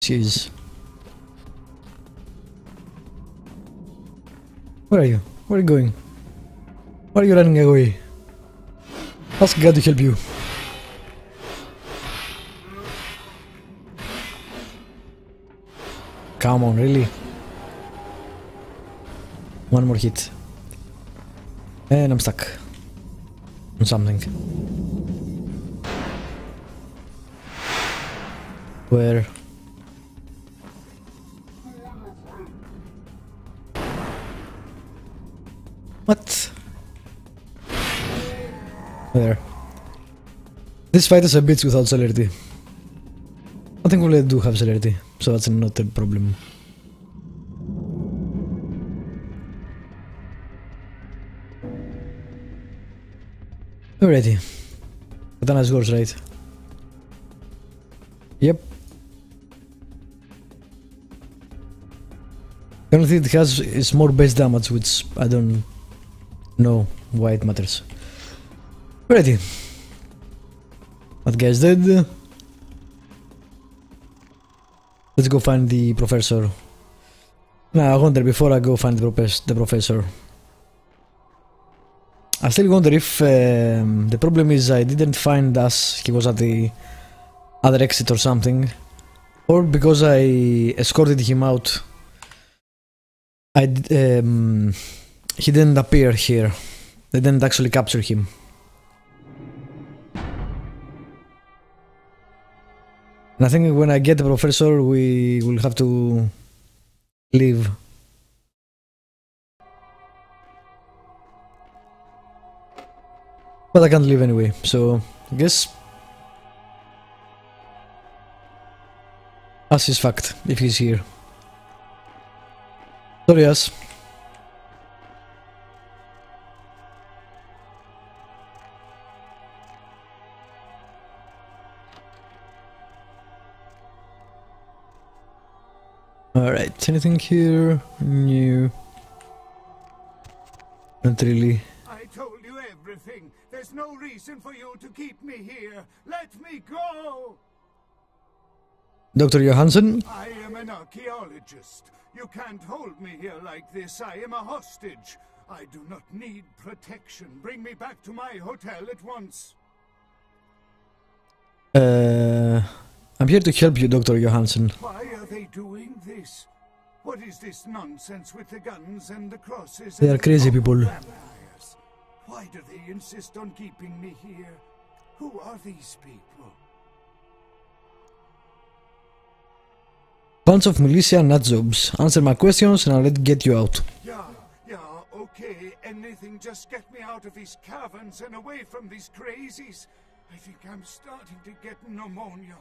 Jeez. Where are you? Where are you going? Why are you running away? Ask God to help you. Come on, really? One more hit. And I'm stuck on something. Where? What? There. This fight is a bitch without celerity. I think we do have celerity, so that's not a problem. Alrighty. Katana's yours, right? Yep. The only thing it has is more base damage, which I don't know why it matters. Alrighty. That guy's dead. Let's go find the professor. Nah, I wonder before I go find the professor. I still wonder if the problem is I didn't find us, he was at the other exit or something, or because I escorted him out, he didn't appear here. They didn't actually capture him. And I think when I get the professor, we will have to leave. But I can't leave anyway, so I guess Us is fucked if he's here. Sorry, Us. Alright, anything here? New. Not really. I told you everything. There's no reason for you to keep me here. Let me go! Dr. Johansson? I am an archaeologist. You can't hold me here like this. I am a hostage. I do not need protection. Bring me back to my hotel at once. I'm here to help you, Dr. Johansson. Why are they doing this? What is this nonsense with the guns and the crosses? They are crazy people. Vampires? Why do they insist on keeping me here? Who are these people? Bunch of militia nutjobs. Answer my questions and I'll get you out. Yeah, okay. Anything, just get me out of these caverns and away from these crazies. I think I'm starting to get pneumonia.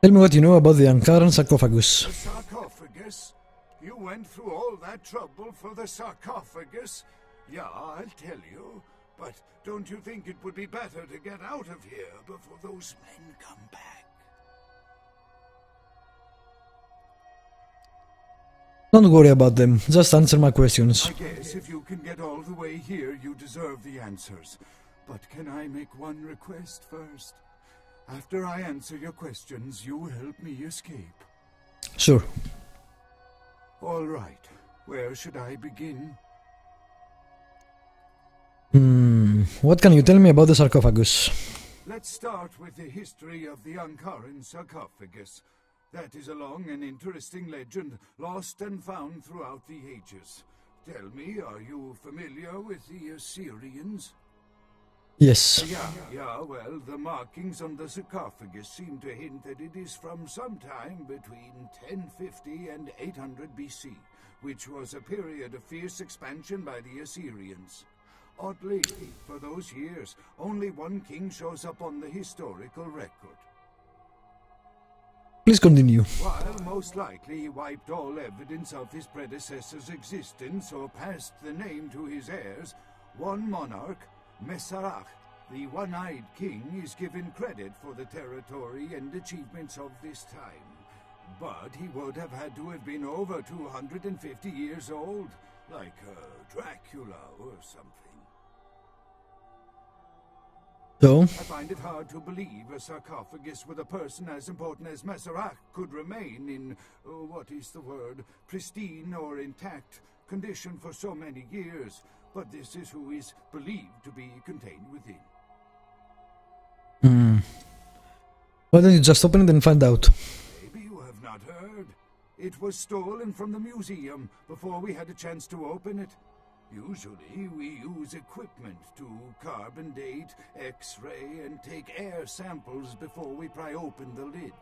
Tell me what you know about the Ankaran sarcophagus. The sarcophagus? You went through all that trouble for the sarcophagus? Yeah, I'll tell you. But don't you think it would be better to get out of here before those men come back? Don't worry about them, just answer my questions. I guess if you can get all the way here, you deserve the answers. But can I make one request first? After I answer your questions, you help me escape. Sure. All right. Where should I begin? What can you tell me about the sarcophagus? Let's start with the history of the Ankaran sarcophagus. That is a long and interesting legend, lost and found throughout the ages. Tell me, are you familiar with the Assyrians? Yes. Yeah, well, the markings on the sarcophagus seem to hint that it is from some time between 1050 and 800 BC, which was a period of fierce expansion by the Assyrians. Oddly, for those years, only one king shows up on the historical record. Please continue. While most likely he wiped all evidence of his predecessor's existence or passed the name to his heirs, one monarch, Mesarach, the one-eyed king, is given credit for the territory and achievements of this time. But he would have had to have been over 250 years old, like Dracula or something. So? I find it hard to believe a sarcophagus with a person as important as Masquerade could remain in, what is the word, pristine or intact condition for so many years. But this is who is believed to be contained within. Why don't you just open it and find out? Maybe you have not heard. It was stolen from the museum before we had a chance to open it. Usually we use equipment to carbon date, X-ray, and take air samples before we pry open the lid.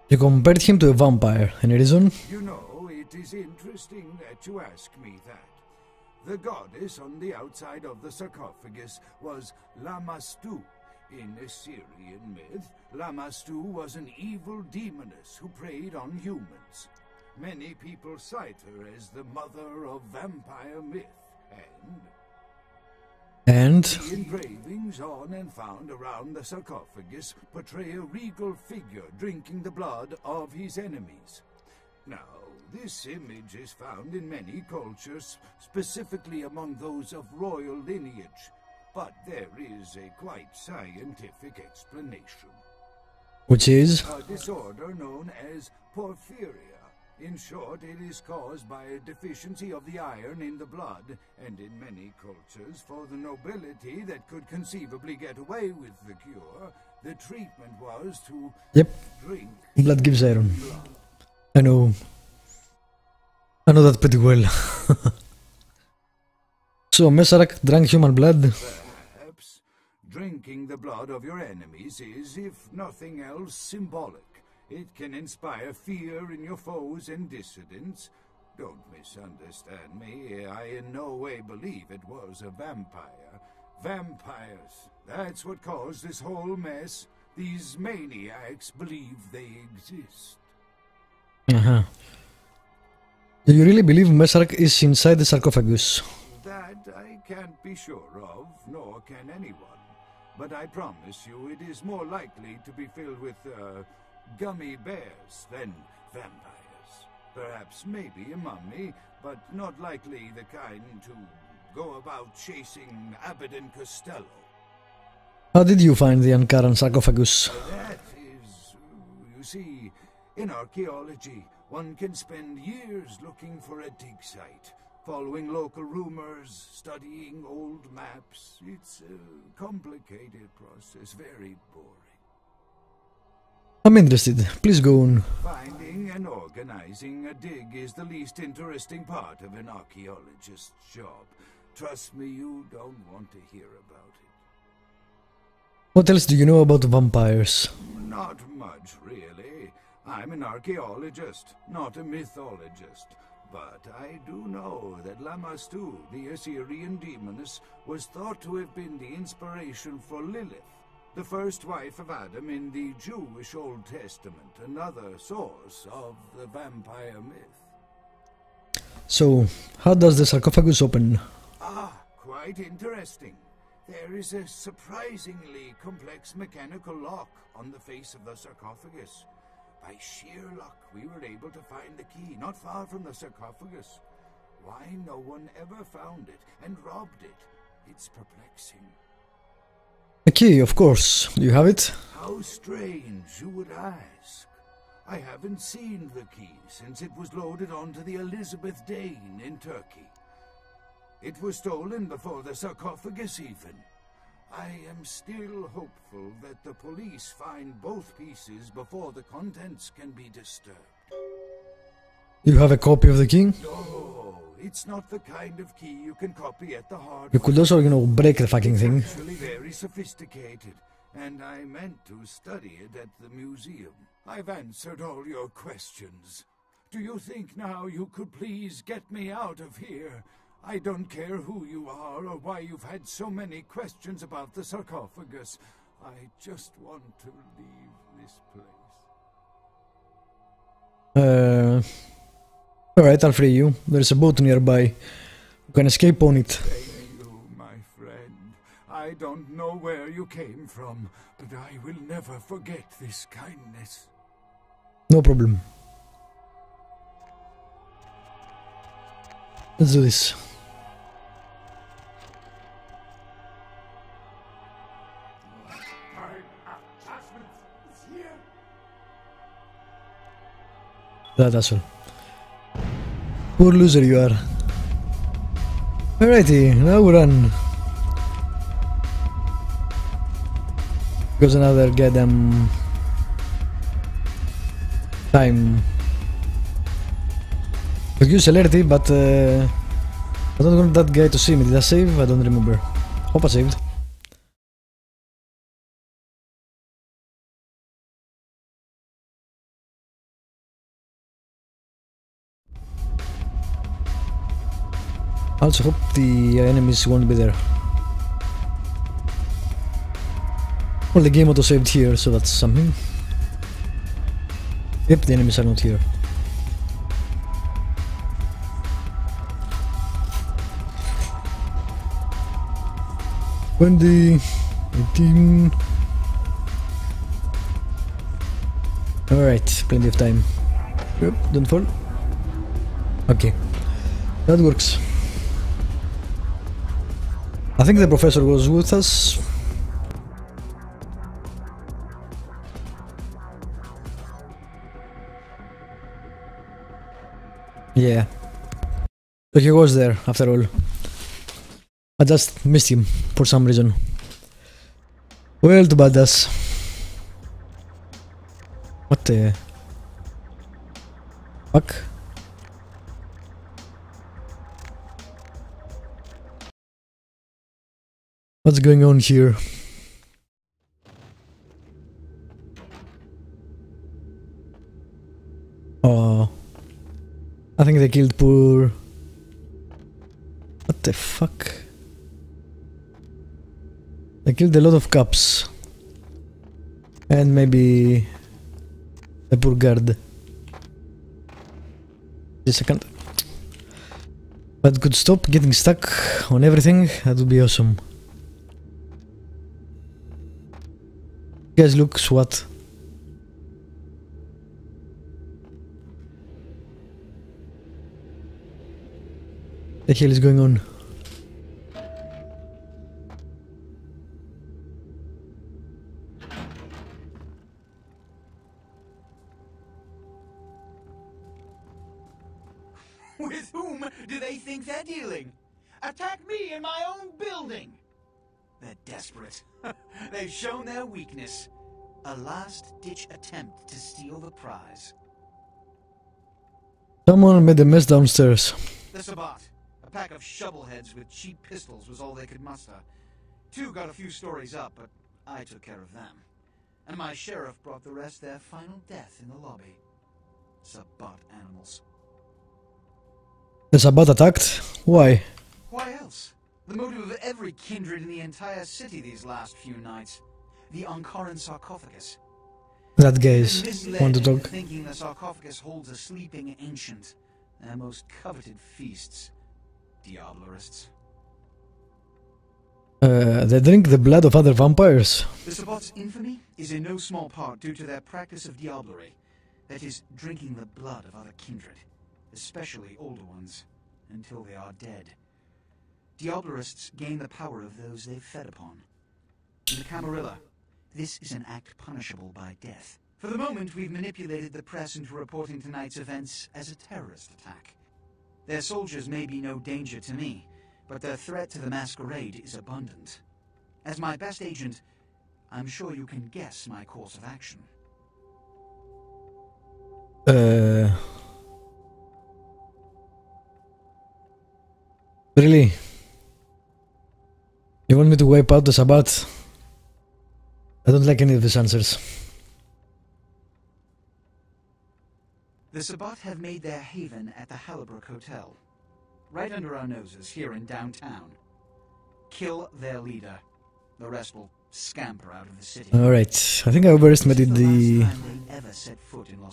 You compared him to a vampire. Any reason? You know, it is interesting that you ask me that. The goddess on the outside of the sarcophagus was Lamastu. In Assyrian myth, Lamastu was an evil demoness who preyed on humans. Many people cite her as the mother of vampire myth, and the engravings on and found around the sarcophagus portray a regal figure drinking the blood of his enemies. Now, this image is found in many cultures, specifically among those of royal lineage, but there is a quite scientific explanation. Which is? A disorder known as porphyria. In short, it is caused by a deficiency of the iron in the blood, and in many cultures, for the nobility that could conceivably get away with the cure, the treatment was to drink blood gives iron. I know that pretty well. So Masquerade drank human blood? Perhaps. Drinking the blood of your enemies is, if nothing else, symbolic. It can inspire fear in your foes and dissidents. Don't misunderstand me. I in no way believe it was a vampire. Vampires. That's what caused this whole mess. These maniacs believe they exist. Do you really believe Masquerade is inside the sarcophagus? That I can't be sure of, nor can anyone. But I promise you it is more likely to be filled with, gummy bears than vampires. Perhaps maybe a mummy, but not likely the kind to go about chasing Abbott and Costello. How did you find the uncurrent sarcophagus? That is, you see, in archaeology, one can spend years looking for a dig site, following local rumors, studying old maps. It's a complicated process, very boring. I'm interested. Please go on. Finding and organizing a dig is the least interesting part of an archaeologist's job. Trust me, you don't want to hear about it. What else do you know about vampires? Not much, really. I'm an archaeologist, not a mythologist. But I do know that Lamastu, the Assyrian demoness, was thought to have been the inspiration for Lilith, the first wife of Adam in the Jewish Old Testament, another source of the vampire myth. So, how does the sarcophagus open? Quite interesting. There is a surprisingly complex mechanical lock on the face of the sarcophagus. By sheer luck, we were able to find the key not far from the sarcophagus. Why no one ever found it and robbed it? It's perplexing. A key, of course. Do you have it? How strange, you would ask. I haven't seen the key since it was loaded onto the Elizabeth Dane in Turkey. It was stolen before the sarcophagus even. I am still hopeful that the police find both pieces before the contents can be disturbed. You have a copy of the key? No, it's not the kind of key you can copy at the hard. You could also, break the fucking thing. It's actually very sophisticated, and I meant to study it at the museum. I've answered all your questions. Do you think now you could please get me out of here? I don't care who you are or why you've had so many questions about the sarcophagus. I just want to leave this place. Alright, I'll free you. There's a boat nearby. You can escape on it. Thank you, my friend. I don't know where you came from, but I will never forget this kindness. No problem. Let's do this. That asshole. Poor loser you are. Alrighty, now we run. Goes another goddamn time. Could use celerity, but I don't want that guy to see me. Did I save? I don't remember. Hope I saved. I also hope the enemies won't be there. Well, the game auto saved here, so that's something. Yep, the enemies are not here. Wendy, 18. Alright, plenty of time. Yep, don't fall. Okay, that works. I think the professor was with us. Yeah. So he was there after all. I just missed him for some reason. Well, too bad us. What the fuck? What's going on here? Oh, I think they killed poor... What the fuck? They killed a lot of cops. And maybe... a poor guard. Just a second. But could stop getting stuck on everything, that would be awesome. You guys look SWAT. The hell is going on? With whom do they think they're dealing? Attack me in my own building! They're desperate. They've shown their weakness. A last-ditch attempt to steal the prize. Someone made a mess downstairs. The Sabbat. A pack of shovelheads with cheap pistols was all they could muster. Two got a few stories up, but I took care of them. And my sheriff brought the rest their final death in the lobby. Sabbat animals. The Sabbat attacked? Why? Why else? The motive of every kindred in the entire city these last few nights. The Ankaran sarcophagus. That guys want to talk. Thinking the sarcophagus holds a sleeping ancient. Their most coveted feasts. Diablerists. They drink the blood of other vampires. The Sabbat's infamy is in no small part due to their practice of diablerie. That is, drinking the blood of other kindred. Especially older ones. Until they are dead. Diablerists gain the power of those they've fed upon. In the Camarilla, this is an act punishable by death. For the moment, we've manipulated the press into reporting tonight's events as a terrorist attack. Their soldiers may be no danger to me, but their threat to the Masquerade is abundant. As my best agent, I'm sure you can guess my course of action. Really? You want me to wipe out the Sabbat? I don't like any of these answers. The Sabbat have made their haven at the Hallibrook Hotel. Right under our noses, here in downtown. Kill their leader. The rest will scamper out of the city. Alright, I think I overestimated the...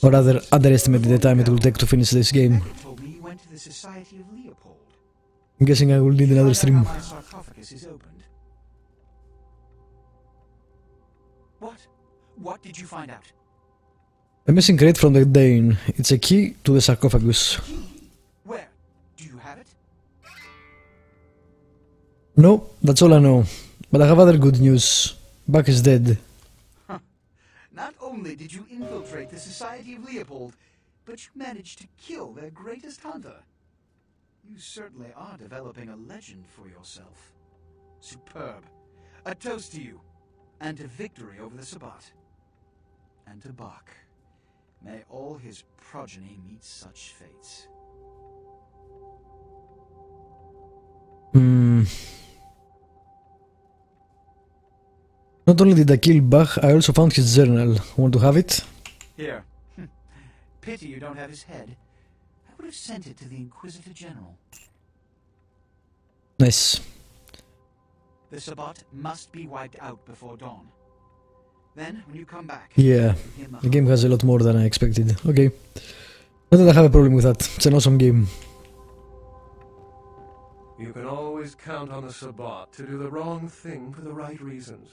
or rather, underestimated the time it will take to finish this game. Told me you went to the Society of Leopold. I'm guessing I will need another stream. My sarcophagus is opened. What? What did you find out? A missing crate from the Dane. It's a key to the sarcophagus. Key? Where? Do you have it? No, that's all I know. But I have other good news. Buck is dead. Huh. Not only did you infiltrate the Society of Leopold, but you managed to kill their greatest hunter. You certainly are developing a legend for yourself. Superb. A toast to you, and to victory over the Sabbat. And to Bach. May all his progeny meet such fates. Not only did I kill Bach, I also found his journal. Want to have it? Here. Pity you don't have his head. I would have sent it to the Inquisitor General. Nice. The Sabbat must be wiped out before dawn. Then, when you come back... Yeah, the game has a lot more than I expected. Okay. Not that I have a problem with that. It's an awesome game. You can always count on the Sabbat to do the wrong thing for the right reasons.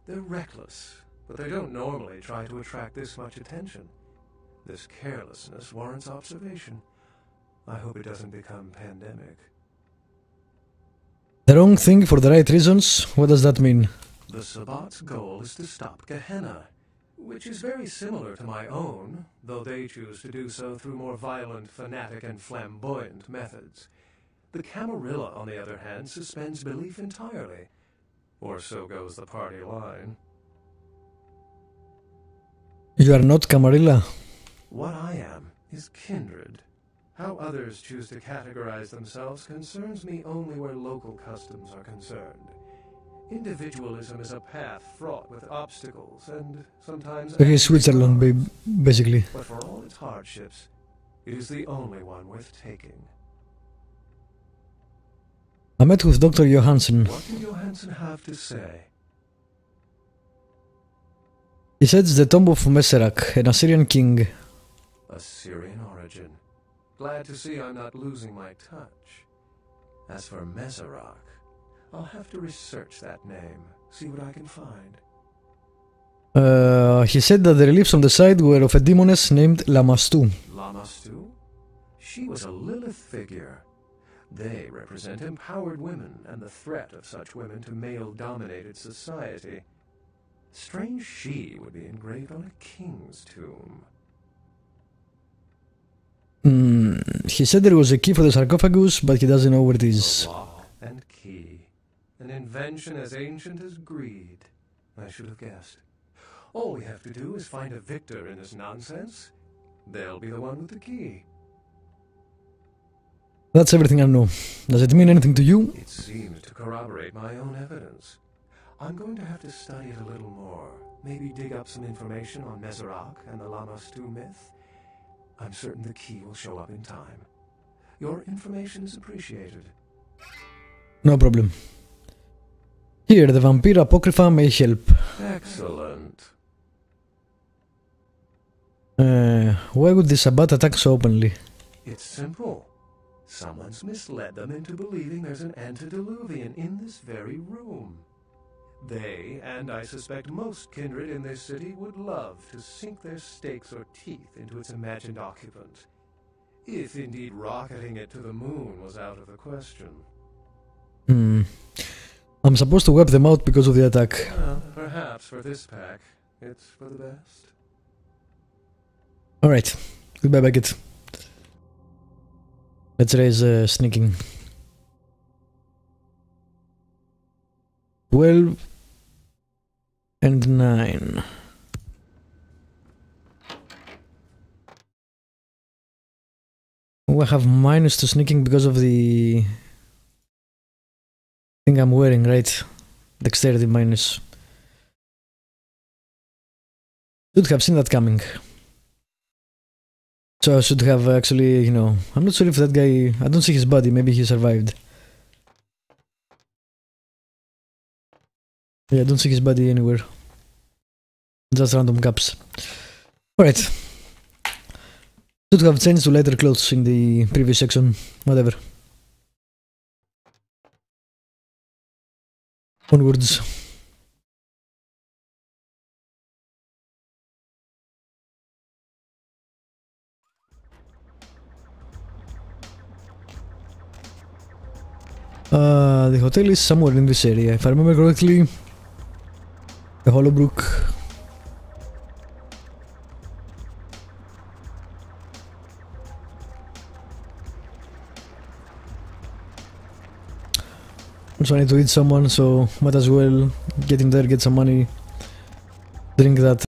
They're reckless, but they don't normally try to attract this much attention. This carelessness warrants observation. I hope it doesn't become pandemic. The wrong thing for the right reasons? What does that mean? The Sabbat's goal is to stop Gehenna, which is very similar to my own, though they choose to do so through more violent, fanatic, and flamboyant methods. The Camarilla, on the other hand, suspends belief entirely. Or so goes the party line. You are not Camarilla? What I am is kindred. How others choose to categorize themselves concerns me only where local customs are concerned. Individualism is a path fraught with obstacles and sometimes... Okay, Switzerland, basically. But for all its hardships, it is the only one worth taking. I met with Dr. Johansson. What did Johansson have to say? He said it's the tomb of Messerak, an Assyrian king. Assyrian origin. Glad to see I'm not losing my touch. As for Messerak, I'll have to research that name, see what I can find. He said that the reliefs on the side were of a demoness named Lamastu. Lamastu? She was a Lilith figure. They represent empowered women and the threat of such women to male-dominated society. Strange she would be engraved on a king's tomb. He said there was a key for the sarcophagus, but he doesn't know where it is. A lock and key. An invention as ancient as greed. I should have guessed. All we have to do is find a victor in this nonsense. They'll be the one with the key. That's everything I know. Does it mean anything to you? It seems to corroborate my own evidence. I'm going to have to study it a little more. Maybe dig up some information on Messerak and the Lamastu myth. I'm certain the key will show up in time. Your information is appreciated. No problem. Here, the Vampire Apocrypha may help. Excellent. Why would the Sabbat attack so openly? It's simple. Someone's misled them into believing there's an antediluvian in this very room. They, and I suspect most kindred in this city, would love to sink their stakes or teeth into its imagined occupant. If indeed rocketing it to the moon was out of the question. I'm supposed to wipe them out because of the attack. Well, perhaps for this pack, it's for the best. Alright, goodbye Beckett. Let's raise sneaking. 12 and 9. Oh, I have minus to sneaking because of the thing I'm wearing, right? Dexterity minus. Should have seen that coming. So I should have actually, you know, I'm not sure if that guy, I don't see his body, maybe he survived. Yeah, I don't see his body anywhere. Just random gaps. Alright. Should have changed to lighter clothes in the previous section. Whatever. Onwards. The hotel is somewhere in this area, if I remember correctly. The Hollowbrook. So I need to eat someone, so might as well get in there, get some money, drink that